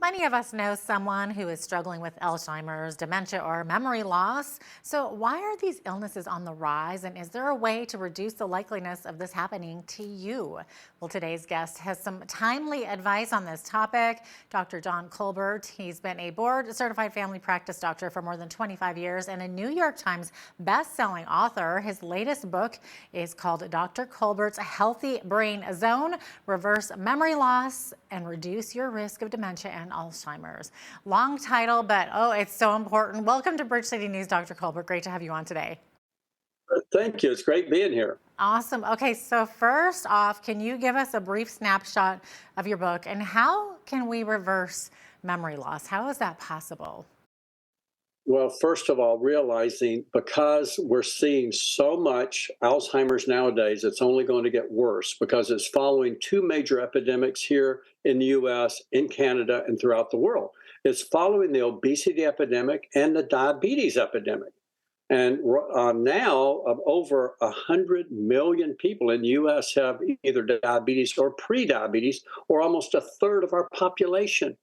Many of us know someone who is struggling with Alzheimer's, dementia, or memory loss. So, why are these illnesses on the rise? And is there a way to reduce the likeliness of this happening to you? Well, today's guest has some timely advice on this topic. Dr. John Colbert. He's been a board certified family practice doctor for more than 25 years and a New York Times best-selling author. His latest book is called Dr. Colbert's Healthy Brain Zone: Reverse Memory Loss and Reduce Your Risk of Dementia and Alzheimer's. Long title, but it's so important. Welcome to Bridge City News, Dr. Colbert. Great to have you on today. Thank you. It's great being here. Awesome. Okay, so first off, can you give us a brief snapshot of your book and how can we reverse memory loss? How is that possible? Well, first of all, realizing because we're seeing so much Alzheimer's nowadays, it's only going to get worse because it's following two major epidemics here in the US, in Canada, and throughout the world. It's following the obesity epidemic and the diabetes epidemic. And now, over 100 million people in the U.S. have either diabetes or prediabetes, or almost a third of our population.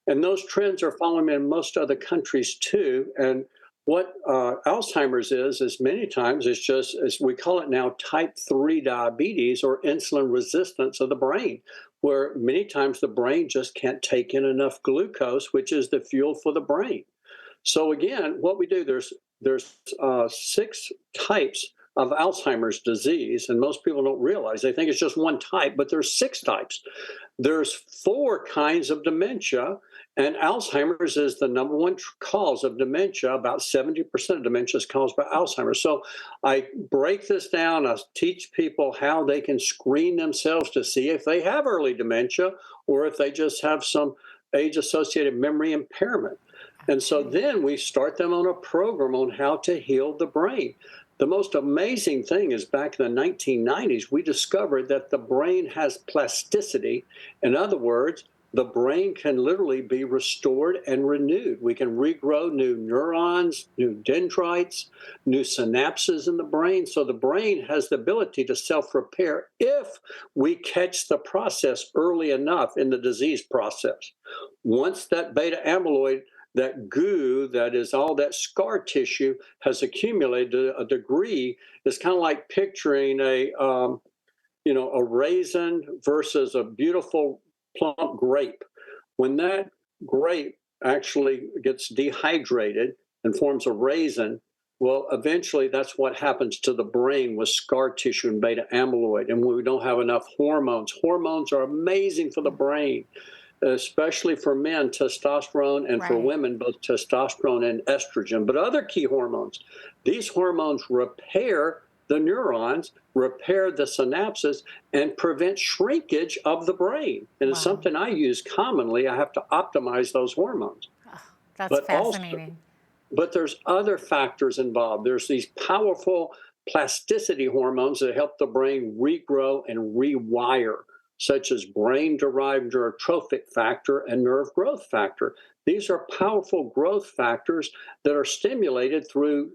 And those trends are following in most other countries too. And what Alzheimer's is many times it's just, as we call it now, type 3 diabetes or insulin resistance of the brain, where many times the brain just can't take in enough glucose, which is the fuel for the brain. So again, what we do, there's 6 types of Alzheimer's disease, and most people don't realize. They think it's just one type, but there's 6 types. There's 4 kinds of dementia, and Alzheimer's is the number one cause of dementia. About 70% of dementia is caused by Alzheimer's. So I break this down. I teach people how they can screen themselves to see if they have early dementia or if they just have some age-associated memory impairment. And so then we start them on a program on how to heal the brain. The most amazing thing is back in the 1990s, we discovered that the brain has plasticity. In other words, the brain can literally be restored and renewed. We can regrow new neurons, new dendrites, new synapses in the brain. So the brain has the ability to self-repair if we catch the process early enough in the disease process. Once that beta amyloid, that goo, that is all that scar tissue, has accumulated to a degree, it's kind of like picturing a raisin versus a beautiful plump grape. When that grape actually gets dehydrated and forms a raisin, well, eventually that's what happens to the brain with scar tissue and beta amyloid. And when we don't have enough hormones, hormones are amazing for the brain, especially for men, testosterone, and for women, both testosterone and estrogen, but other key hormones. These hormones repair the neurons, repair the synapses, and prevent shrinkage of the brain. And it's something I use commonly. I have to optimize those hormones. Oh, that's fascinating. But there's other factors involved. There's these powerful plasticity hormones that help the brain regrow and rewire, such as brain-derived neurotrophic factor and nerve growth factor. These are powerful growth factors that are stimulated through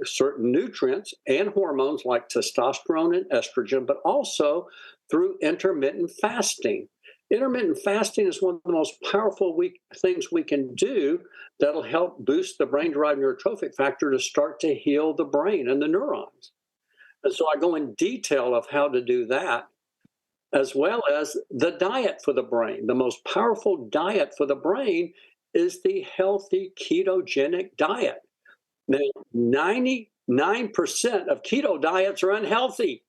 certain nutrients and hormones like testosterone and estrogen, but also through intermittent fasting. Intermittent fasting is one of the most powerful things we can do that'll help boost the brain-derived neurotrophic factor to start to heal the brain and the neurons. And so I go in detail of how to do that, as well as the diet for the brain. The most powerful diet for the brain is the healthy ketogenic diet. Now, 99% of keto diets are unhealthy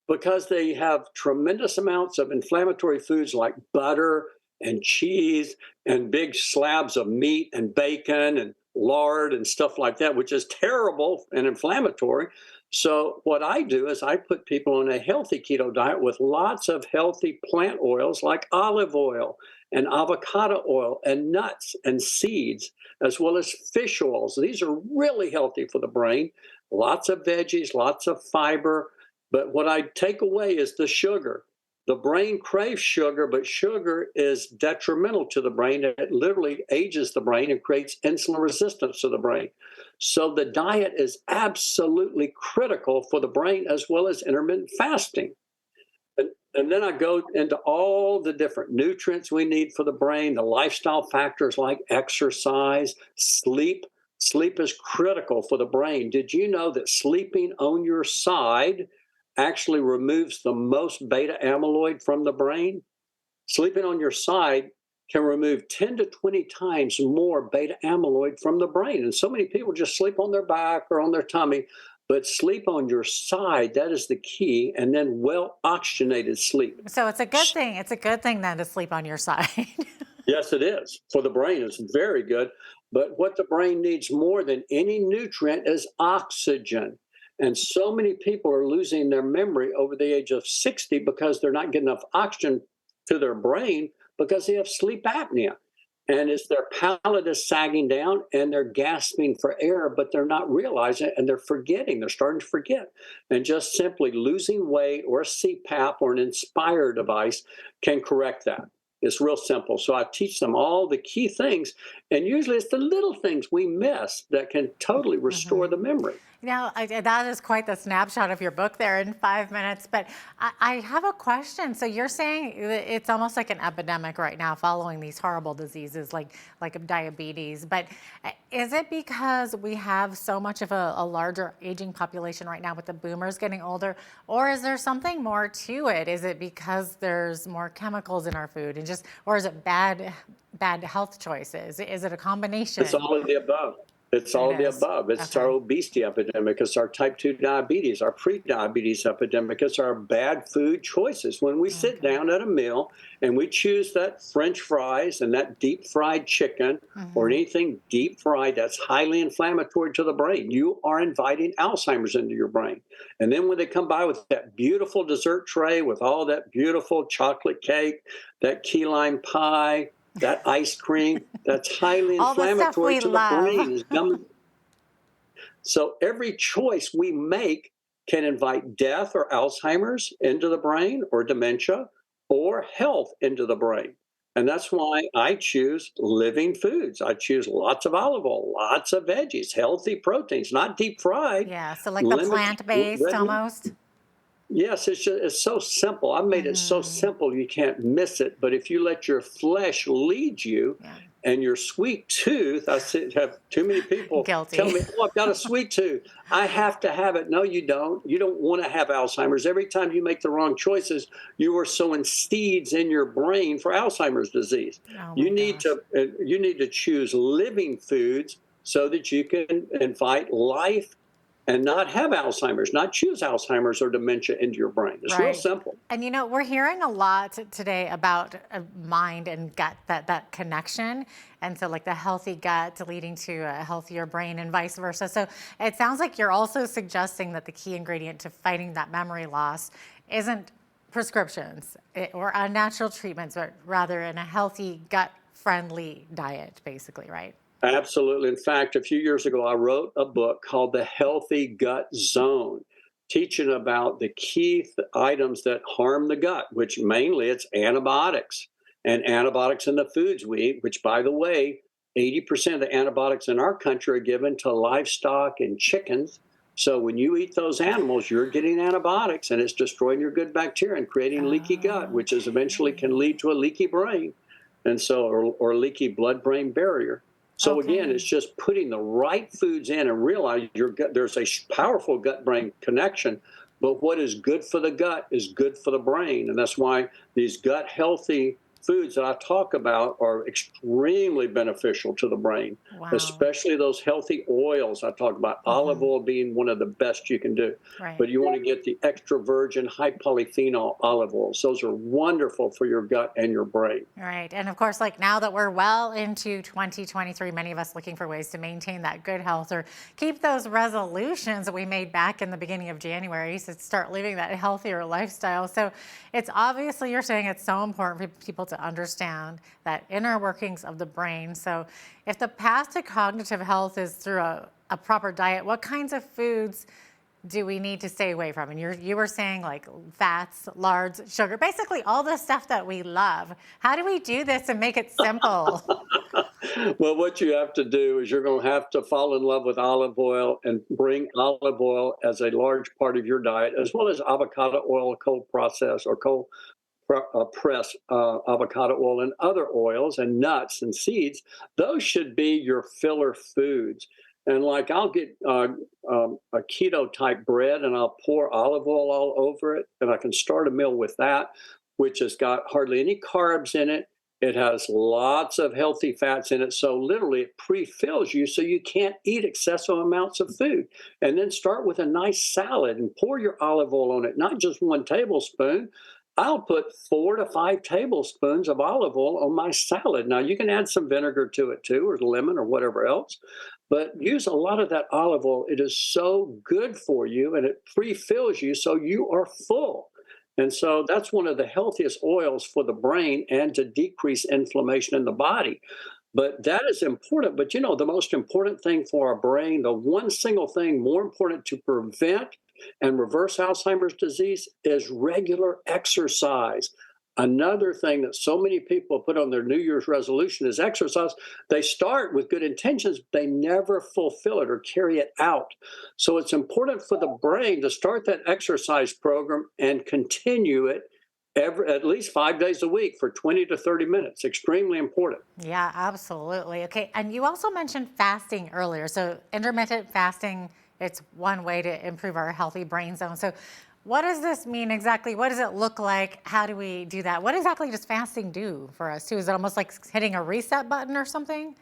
because they have tremendous amounts of inflammatory foods like butter and cheese and big slabs of meat and bacon and lard and stuff like that, which is terrible and inflammatory. So what I do is I put people on a healthy keto diet with lots of healthy plant oils like olive oil and avocado oil and nuts and seeds, as well as fish oils. These are really healthy for the brain. Lots of veggies, lots of fiber. But what I take away is the sugar. The brain craves sugar, but sugar is detrimental to the brain. It literally ages the brain and creates insulin resistance to the brain. So the diet is absolutely critical for the brain, as well as intermittent fasting. And then I go into all the different nutrients we need for the brain, the lifestyle factors like exercise, sleep. Sleep is critical for the brain. Did you know that sleeping on your side actually removes the most beta amyloid from the brain? Sleeping on your side can remove 10 to 20 times more beta amyloid from the brain. And so many people just sleep on their back or on their tummy, but sleep on your side, that is the key. And then well oxygenated sleep. So it's a good thing. It's a good thing then to sleep on your side. Yes, it is. For the brain, it's very good. But what the brain needs more than any nutrient is oxygen. And so many people are losing their memory over the age of 60 because they're not getting enough oxygen to their brain because they have sleep apnea. And it's their palate is sagging down and they're gasping for air, but they're not realizing it and they're forgetting. They're starting to forget. And just simply losing weight or a CPAP or an Inspire device can correct that. It's real simple. So I teach them all the key things. And usually it's the little things we miss that can totally restore the memory. That is quite the snapshot of your book there in 5 minutes. But I have a question. So you're saying it's almost like an epidemic right now following these horrible diseases like diabetes. But is it because we have so much of a larger aging population right now with the boomers getting older? Or is there something more to it? Is it because there's more chemicals in our food or is it bad health choices? Is it a combination? It's all of the above. It's all of the above. It's our obesity epidemic. It's our type 2 diabetes, our pre-diabetes epidemic. It's our bad food choices. When we sit down at a meal and we choose that French fries and that deep fried chicken or anything deep fried that's highly inflammatory to the brain, you are inviting Alzheimer's into your brain. And then when they come by with that beautiful dessert tray with all that beautiful chocolate cake, that key lime pie, that ice cream, that's highly inflammatory to the brain. Is coming. So every choice we make can invite death or Alzheimer's into the brain or dementia or health into the brain. And that's why I choose living foods. I choose lots of olive oil, lots of veggies, healthy proteins, not deep fried. Yeah, so like the plant-based almost. Yes, it's so simple. I've made it so simple you can't miss it. But if you let your flesh lead you and your sweet tooth, have too many people Guilty. tell me, oh, I've got a sweet tooth. I have to have it. No, you don't. You don't want to have Alzheimer's. Every time you make the wrong choices, you are sowing seeds in your brain for Alzheimer's disease. You need to choose living foods so that you can invite life and not have Alzheimer's, not choose Alzheimer's or dementia into your brain. It's real simple. And we're hearing a lot today about mind and gut, that connection. And so like the healthy gut leading to a healthier brain and vice versa. So it sounds like you're also suggesting that the key ingredient to fighting that memory loss isn't prescriptions or unnatural treatments, but rather in a healthy gut-friendly diet, basically, right? Absolutely. In fact, a few years ago, I wrote a book called The Healthy Gut Zone, teaching about the key items that harm the gut, which mainly it's antibiotics and antibiotics in the foods we eat, which, by the way, 80% of the antibiotics in our country are given to livestock and chickens. So when you eat those animals, you're getting antibiotics and it's destroying your good bacteria and creating leaky gut, which is eventually can lead to a leaky brain. And so, or leaky blood-brain barrier. So again, it's just putting the right foods in and realize your gut, there's a powerful gut-brain connection, but what is good for the gut is good for the brain. And that's why these gut healthy foods that I talk about are extremely beneficial to the brain, especially those healthy oils. I talk about olive oil being one of the best you can do, but you want to get the extra virgin high polyphenol olive oils. Those are wonderful for your gut and your brain. Right. And of course, like now that we're well into 2023, many of us looking for ways to maintain that good health or keep those resolutions that we made back in the beginning of January to start living that healthier lifestyle. So it's obviously, you're saying it's so important for people to understand that inner workings of the brain. So if the path to cognitive health is through a proper diet, what kinds of foods do we need to stay away from? And you were saying like fats, lards, sugar, basically all the stuff that we love. How do we do this and make it simple? Well, what you have to do is you're going to have to fall in love with olive oil and bring olive oil as a large part of your diet, as well as avocado oil, cold process or cold press avocado oil and other oils and nuts and seeds. Those should be your filler foods. And like I'll get a keto type bread and I'll pour olive oil all over it. And I can start a meal with that, which has got hardly any carbs in it. It has lots of healthy fats in it. So literally it pre-fills you so you can't eat excessive amounts of food. And then start with a nice salad and pour your olive oil on it, not just 1 tablespoon. I'll put 4 to 5 tablespoons of olive oil on my salad. Now, you can add some vinegar to it too, or lemon or whatever else, but use a lot of that olive oil. It is so good for you and it pre-fills you so you are full. And so that's one of the healthiest oils for the brain and to decrease inflammation in the body. But that is important. But you know, the most important thing for our brain, the one single thing more important to prevent and reverse Alzheimer's disease is regular exercise. Another thing that so many people put on their New Year's resolution is exercise. They start with good intentions, but they never fulfill it or carry it out. So it's important for the brain to start that exercise program and continue it at least 5 days a week for 20 to 30 minutes. Extremely important. Yeah, absolutely. Okay. And you also mentioned fasting earlier. So intermittent fasting, it's one way to improve our healthy brain zone. So what does this mean exactly? What does it look like? How do we do that? What exactly does fasting do for us too? Is it almost like hitting a reset button or something?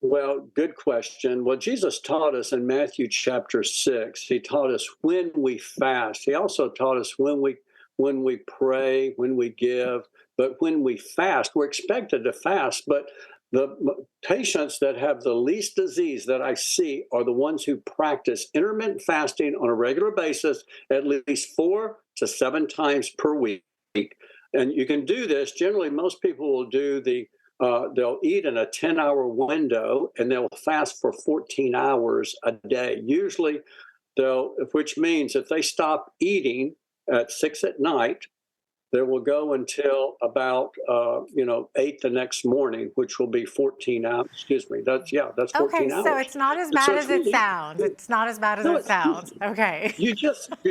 Well, good question. Well, Jesus taught us in Matthew chapter 6. He taught us when we fast. He also taught us when we pray, when we give, but when we fast, we're expected to fast. But the patients that have the least disease that I see are the ones who practice intermittent fasting on a regular basis, at least 4 to 7 times per week. And you can do this. Generally, most people will do they'll eat in a 10-hour window and they'll fast for 14 hours a day. Usually, which means if they stop eating at 6 at night, they will go until about 8 the next morning, which will be 14 hours. Excuse me. That's Okay, 14 so hours. it's not as And so bad it's as it really sounds. It's not as bad as no, it it's sounds. Okay. you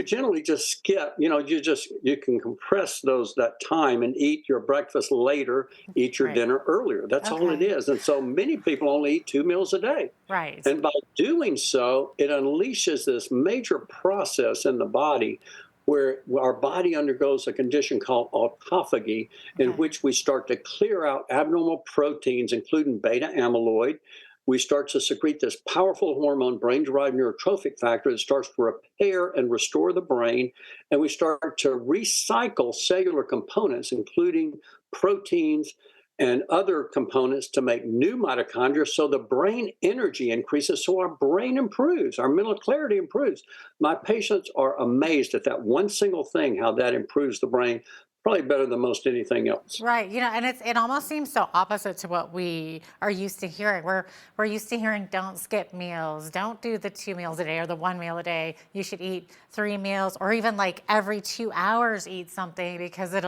generally just skip. You can compress that time and eat your breakfast later, eat your Right. dinner earlier. That's all it Okay. is. And so many people only eat 2 meals a day. Right. And by doing so, it unleashes this major process in the body where our body undergoes a condition called autophagy, in Okay. which we start to clear out abnormal proteins, including beta amyloid. We start to secrete this powerful hormone, brain derived neurotrophic factor, that starts to repair and restore the brain. And we start to recycle cellular components, including proteins and other components, to make new mitochondria so the brain energy increases, so our brain improves, our mental clarity improves. My patients are amazed at that one single thing, how that improves the brain, probably better than most anything else. Right. And it almost seems so opposite to what we are used to hearing. We're used to hearing don't skip meals, don't do the 2 meals a day or the 1 meal a day. You should eat 3 meals, or even like every 2 hours eat something because it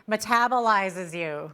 metabolizes you.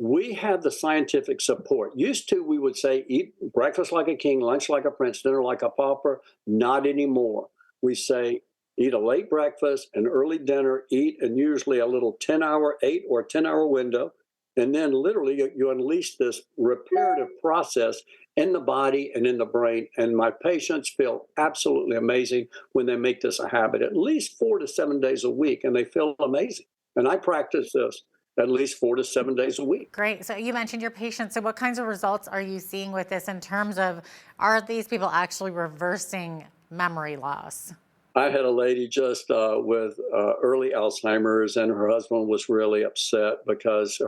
We have the scientific support. Used to, we would say, eat breakfast like a king, lunch like a prince, dinner like a pauper. Not anymore. We say, eat a late breakfast, an early dinner, eat, and usually a little 10-hour, 8 or 10-hour window. And then literally you unleash this reparative process in the body and in the brain. And my patients feel absolutely amazing when they make this a habit, at least 4 to 7 days a week, and they feel amazing. And I practice this at least 4 to 7 days a week. Great. So you mentioned your patients. So what kinds of results are you seeing with this in terms of, are these people actually reversing memory loss? I had a lady just with early Alzheimer's, and her husband was really upset because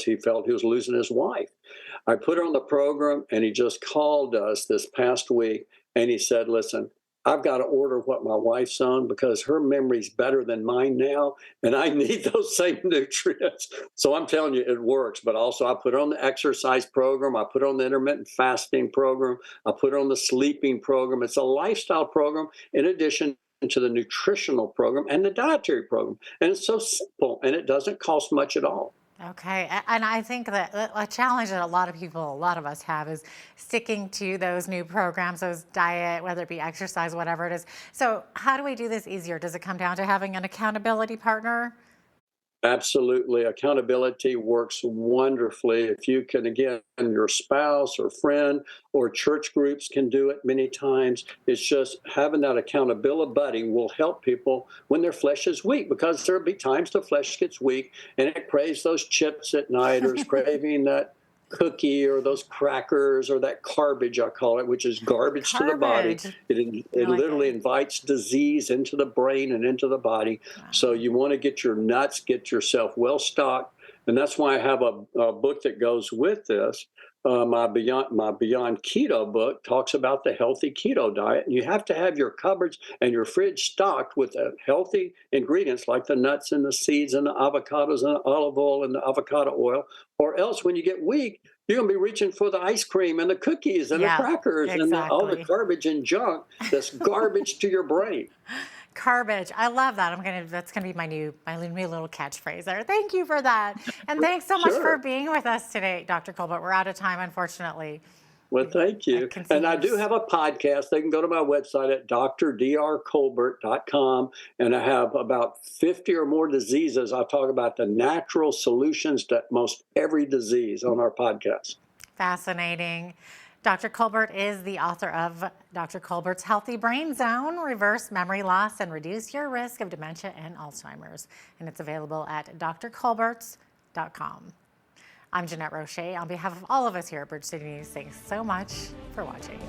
he felt he was losing his wife. I put her on the program, and he just called us this past week, and he said, "Listen, I've got to order what my wife's on because her memory's better than mine now, and I need those same nutrients. So I'm telling you, it works. But also, I put on the exercise program, I put on the intermittent fasting program, I put on the sleeping program. It's a lifestyle program in addition to the nutritional program and the dietary program. And it's so simple, and it doesn't cost much at all. Okay, and I think that a challenge that a lot of people, a lot of us have is sticking to those new programs, those diet, whether it be exercise, whatever it is. So how do we do this easier? Does it come down to having an accountability partner? Absolutely. Accountability works wonderfully. If you can, again, your spouse or friend or church groups can do it many times. It's just having that accountability buddy will help people when their flesh is weak, because there'll be times the flesh gets weak and it craves those chips at night or is craving that cookie or those crackers or that garbage, I call it, which is garbage to the body. Garbage. I It like literally it. invites disease into the brain and into the body. So Wow. you want to get your nuts, get yourself well stocked. And that's why I have a book that goes with this. My Beyond Keto book talks about the healthy keto diet. And you have to have your cupboards and your fridge stocked with healthy ingredients like the nuts and the seeds and the avocados and the olive oil and the avocado oil. Or else when you get weak, you're going to be reaching for the ice cream and the cookies and the Yeah, crackers and all the exactly. garbage and junk that's garbage to your brain. Garbage. I love that. That's gonna be my new little catchphrase there. Thank you for that. And thanks so much for Sure. being with us today, Dr. Colbert. We're out of time, unfortunately. Well, thank you. And I do Continues. have a podcast. They can go to my website at drdrcolbert.com. And I have about 50 or more diseases. I talk about the natural solutions to most every disease on our podcast. Fascinating. Dr. Colbert is the author of Dr. Colbert's Healthy Brain Zone, Reverse Memory Loss and Reduce Your Risk of Dementia and Alzheimer's. And it's available at drcolberts.com. I'm Jeanette Roche. On behalf of all of us here at Bridge City News, thanks so much for watching.